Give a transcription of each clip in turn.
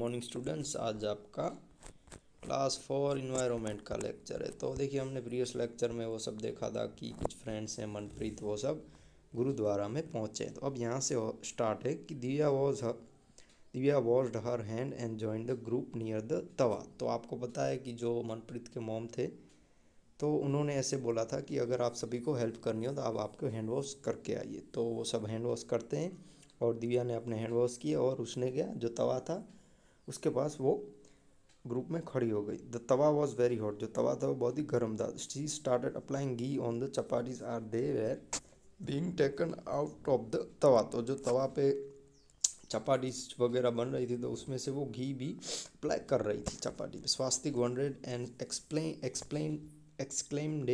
Morning students. आज आपका class 4 environment का लेक्चर है। तो देखिए, हमने प्रीवियस लेक्चर में वो सब देखा था कि कुछ फ्रेंड्स हैं मनप्रीत, वो सब गुरुद्वारा में पहुँचे। तो अब यहाँ से स्टार्ट है कि Divya washed her hand and join the group near the तवा। तो आपको पता है कि जो मनप्रीत के मॉम थे, तो उन्होंने ऐसे बोला था कि अगर आप सभी को हेल्प करनी हो तो आप आपको हैंड वॉश करके आइए। तो वो सब हैंड वॉश करते हैं और दिव्या ने अपने हैंड वॉश किए और उसने क्या, जो तवा था उसके पास वो ग्रुप में खड़ी हो गई। The tava was very hot. जो तवा था वो बहुत ही गर्म था। She started applying ghee on the chapatis are they were being taken out of the तवा। तो जो तवा पे चपाटीज वगैरह बन रही थी तो उसमें से वो घी भी अप्लाई कर रही थी चपाटी पे। स्वास्तिक वंडर्ड एंड एक्सक्लेम्ड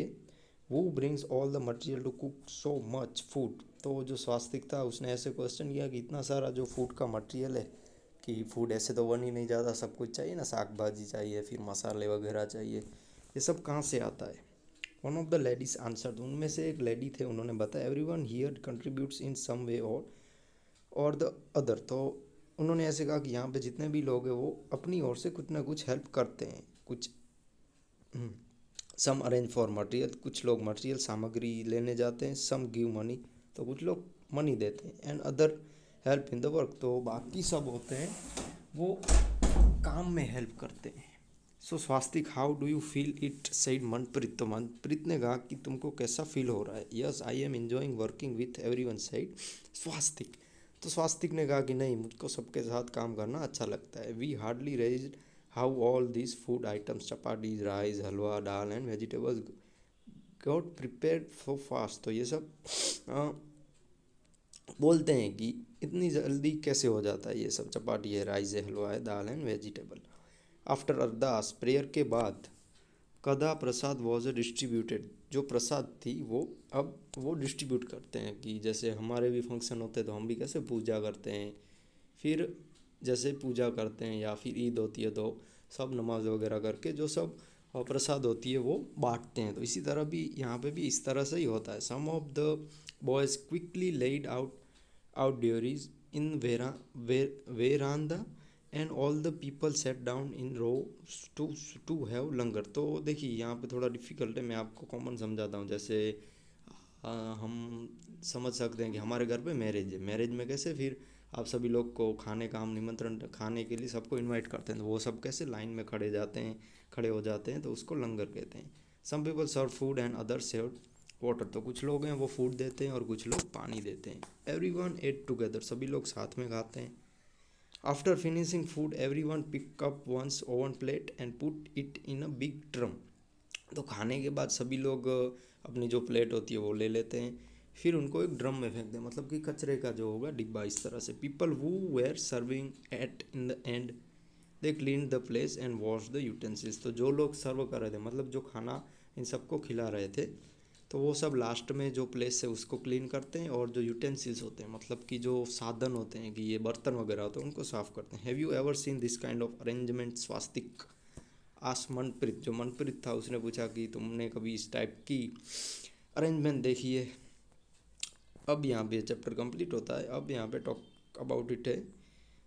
वो brings all the material to cook so much food. तो जो स्वास्तिक था उसने ऐसे क्वेश्चन किया कि इतना सारा जो फूड का मटेरियल है, कि फूड ऐसे तो बन ही नहीं जाता, सब कुछ चाहिए ना, साग भाजी चाहिए, फिर मसाले वगैरह चाहिए, ये सब कहाँ से आता है। One of the ladies answer, उनमें से एक लेडी थे, उन्होंने बताया एवरीवन हियर कंट्रीब्यूट्स इन सम वे और द अदर। तो उन्होंने ऐसे कहा कि यहाँ पे जितने भी लोग हैं वो अपनी ओर से कुछ ना कुछ हेल्प करते हैं। कुछ सम अरेंज फॉर मटेरियल, कुछ लोग मटेरियल सामग्री लेने जाते हैं। सम गिव मनी, तो कुछ लोग मनी देते हैं। And other help in the work, तो बाकी सब होते हैं वो काम में हेल्प करते हैं। So Swastik how do you feel it said Manpreet. तो मनप्रीत ने कहा कि तुमको कैसा फील हो रहा है। Yes I am enjoying working with everyone said Swastik. तो स्वास्तिक ने कहा कि नहीं, मुझको सबके साथ काम करना अच्छा लगता है। We hardly raise how all this food items chapatis, rice, halwa, dal and vegetables got prepared so fast. तो ये सब बोलते हैं कि इतनी जल्दी कैसे हो जाता है, ये सब चपाटी है, राइस है, हलवा है, दाल and vegetable. After Ardas, prayer के बाद, कदा प्रसाद वॉज डिस्ट्रीब्यूटेड। जो प्रसाद थी वो अब वो डिस्ट्रीब्यूट करते हैं। कि जैसे हमारे भी फंक्शन होते हैं तो हम भी कैसे पूजा करते हैं, फिर जैसे पूजा करते हैं या फिर ईद होती है तो सब नमाज वगैरह करके जो सब प्रसाद होती है वो बांटते हैं। तो इसी तरह भी यहाँ पे भी इस तरह से ही होता है। Some of the boys quickly led outdoors in veranda and all the people sat down in rows to have लंगर। तो देखिए यहाँ पे थोड़ा डिफ़िकल्ट है, मैं आपको कॉमन समझाता हूँ। जैसे हम समझ सकते हैं कि हमारे घर पे मैरिज है, मैरिज में कैसे फिर आप सभी लोग को खाने का हम निमंत्रण खाने के लिए सबको इनवाइट करते हैं, तो वो सब कैसे लाइन में खड़े हो जाते हैं, तो उसको लंगर कहते हैं। Some people serve food and other serve water. तो कुछ लोग हैं वो फूड देते हैं और कुछ लोग पानी देते हैं। एवरीवन एट टुगेदर, सभी लोग साथ में खाते हैं। After finishing food everyone pick up one's own plate and put it in a big drum. तो खाने के बाद सभी लोग अपनी जो प्लेट होती है वो ले लेते हैं, फिर उनको एक ड्रम में फेंक दें, मतलब कि कचरे का जो होगा डिब्बा, इस तरह से। People who were serving at in the end they clean the place and wash the utensils. तो जो लोग सर्व कर रहे थे, मतलब जो खाना इन सबको खिला रहे थे, तो वो सब लास्ट में जो प्लेस है उसको क्लीन करते हैं, और जो यूटेंसिल्स होते हैं, मतलब कि जो साधन होते हैं, कि ये बर्तन वगैरह होते हैं, उनको साफ़ करते हैं। Have you ever seen this kind of arrangement Swastik आस मनप्रीत। जो मनप्रीत था उसने पूछा कि तुमने कभी इस टाइप की अरेंजमेंट देखी है। अब यहाँ पे चैप्टर कंप्लीट होता है। अब यहाँ पे टॉक अबाउट इट है।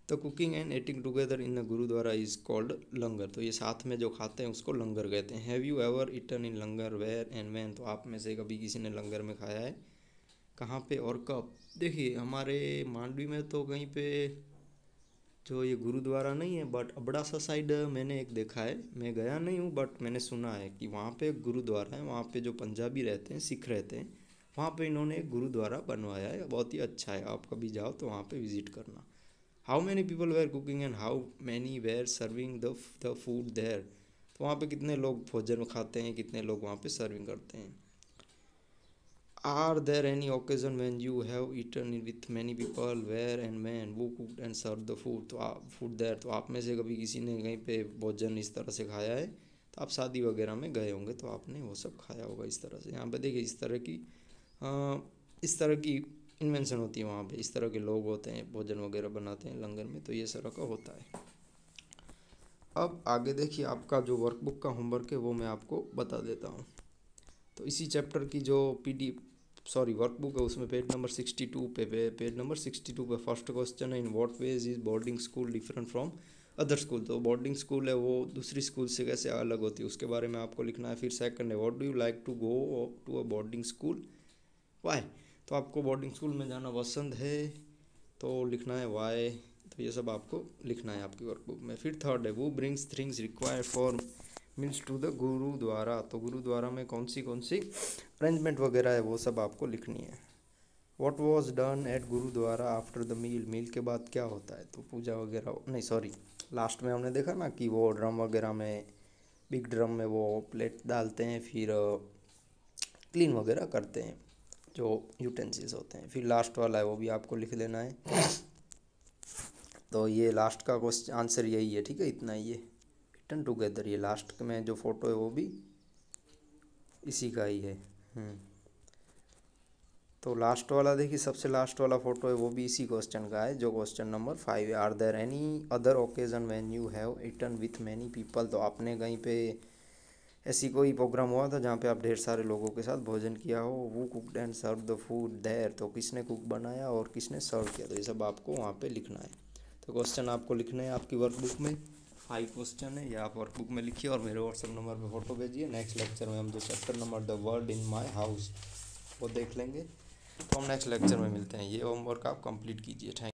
तो cooking and eating together in a gurdwara is called langar. तो ये साथ में जो खाते हैं उसको लंगर कहते हैं। Have you ever eaten in langar where and when. तो आप में से कभी किसी ने लंगर में खाया है, कहाँ पे और कब। देखिए हमारे मांडवी में तो कहीं पे जो ये गुरुद्वारा नहीं है, बट अबड़ासा साइड मैंने एक देखा है। मैं गया नहीं हूँ बट मैंने सुना है कि वहाँ पे एक गुरुद्वारा है। वहाँ पे जो पंजाबी रहते हैं, सिख रहते हैं, वहाँ पे इन्होंने एक गुरुद्वारा बनवाया है, बहुत ही अच्छा है। आप कभी जाओ तो वहाँ पे विज़िट करना। How many people were cooking and how many were serving the food there. तो वहाँ पे कितने लोग भोजन खाते हैं, कितने लोग वहाँ पे सर्विंग करते हैं। Are there any occasion when you have eaten with many people where and man who cooked and serve the food. तो फूड देयर, तो आप में से कभी किसी ने कहीं पे भोजन इस तरह से खाया है, तो आप शादी वगैरह में गए होंगे तो आपने वो सब खाया होगा इस तरह से। यहाँ पे देखिए इस तरह की इन्वेंशन होती है वहाँ पे, इस तरह के लोग होते हैं, भोजन वगैरह बनाते हैं लंगर में, तो ये तरह का होता है। अब आगे देखिए, आपका जो वर्कबुक का होमवर्क है वो मैं आपको बता देता हूँ। तो इसी चैप्टर की जो वर्कबुक है उसमें पेज नंबर 62 पे फर्स्ट क्वेश्चन है, in what ways is boarding school different from other school, तो बोर्डिंग स्कूल है वो दूसरी स्कूल से कैसे अलग होती है उसके बारे में आपको लिखना है। फिर सेकंड है what do you like to go to a boarding school, why, तो आपको बोर्डिंग स्कूल में जाना पसंद है तो लिखना है वाई। तो ये सब आपको लिखना है आपकी वर्कबुक में। फिर थर्ड है वो brings things required for means to the gurudwara, तो गुरुद्वारा में कौन सी अरेंजमेंट वगैरह है वो सब आपको लिखनी है। What was done at gurdwara after the meal, meal के बाद क्या होता है, तो पूजा वगैरह नहीं सॉरी, लास्ट में हमने देखा ना कि वो ड्रम वगैरह में, बिग ड्रम में वो प्लेट डालते हैं, फिर क्लीन वगैरह करते हैं जो यूटेंसिल्स होते हैं। फिर लास्ट वाला है वो भी आपको लिख लेना है। तो ये लास्ट का क्वेश्चन आंसर यही है, ठीक है, इतना ही है। रिटन टुगेदर, ये लास्ट में जो फोटो है वो भी इसी का ही है। तो लास्ट वाला देखिए, सबसे लास्ट वाला फोटो है वो भी इसी क्वेश्चन का है जो क्वेश्चन नंबर 5 है। Are there any other occasion when you have eaten with many people, तो आपने कहीं पे ऐसी कोई प्रोग्राम हुआ था जहाँ पे आप ढेर सारे लोगों के साथ भोजन किया हो। वो cooked and serve the food there, तो किसने कुक बनाया और किसने सर्व किया, तो ये सब आपको वहाँ पे लिखना है। तो क्वेश्चन आपको लिखने हैं आपकी वर्कबुक में, 5 क्वेश्चन है, ये आप वर्कबुक में लिखिए और मेरे व्हाट्सएप नंबर पे फ़ोटो भेजिए। नेक्स्ट लेक्चर में हम जो chapter number the world in my house वो देख लेंगे। तो हम नेक्स्ट लेक्चर में मिलते हैं। ये होमवर्क आप कंप्लीट कीजिए। थैंक